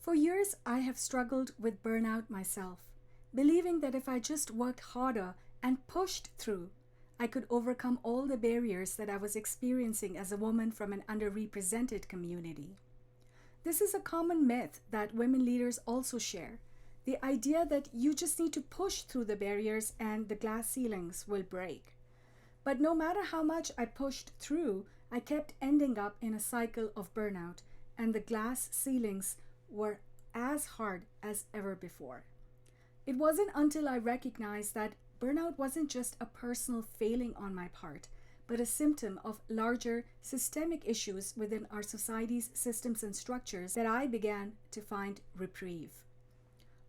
For years, I have struggled with burnout myself, believing that if I just worked harder and pushed through, I could overcome all the barriers that I was experiencing as a woman from an underrepresented community. This is a common myth that women leaders also share. The idea that you just need to push through the barriers and the glass ceilings will break. But no matter how much I pushed through, I kept ending up in a cycle of burnout, and the glass ceilings were as hard as ever before. It wasn't until I recognized that burnout wasn't just a personal failing on my part, but a symptom of larger systemic issues within our society's systems and structures that I began to find reprieve.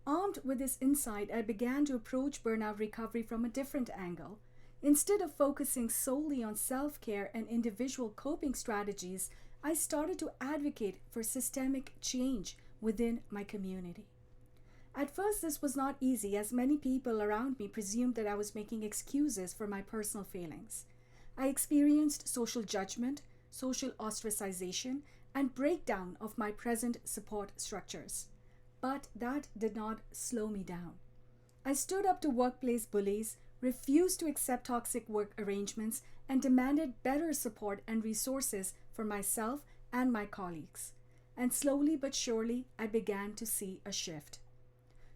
Armed with this insight, I began to approach burnout recovery from a different angle. Instead of focusing solely on self-care and individual coping strategies, I started to advocate for systemic change within my community. At first, this was not easy, as many people around me presumed that I was making excuses for my personal failings. I experienced social judgment, social ostracization, and breakdown of my present support structures. But that did not slow me down. I stood up to workplace bullies, refused to accept toxic work arrangements, and demanded better support and resources for myself and my colleagues. And slowly but surely, I began to see a shift.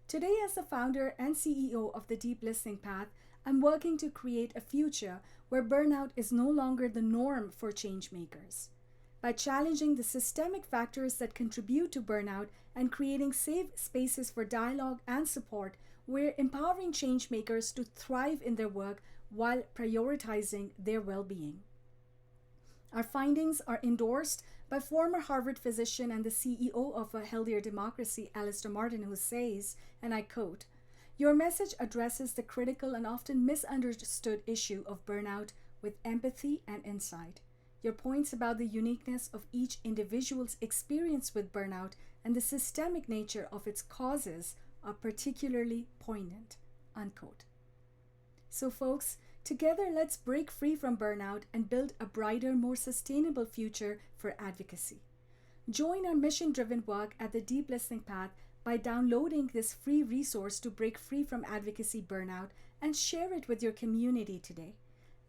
Today, as the founder and CEO of the Deep Listening Path, I'm working to create a future where burnout is no longer the norm for change makers. By challenging the systemic factors that contribute to burnout and creating safe spaces for dialogue and support, we're empowering change makers to thrive in their work while prioritizing their well-being. Our findings are endorsed by former Harvard physician and the CEO of A Healthier Democracy, Alistair Martin, who says, and I quote, "Your message addresses the critical and often misunderstood issue of burnout with empathy and insight. Your points about the uniqueness of each individual's experience with burnout and the systemic nature of its causes are particularly poignant." Unquote. So folks, together let's break free from burnout and build a brighter, more sustainable future for advocacy. Join our mission-driven work at the Deep Listening Path by downloading this free resource to break free from advocacy burnout and share it with your community today.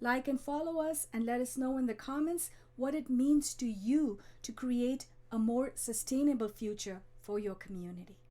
Like and follow us and let us know in the comments what it means to you to create a more sustainable future for your community.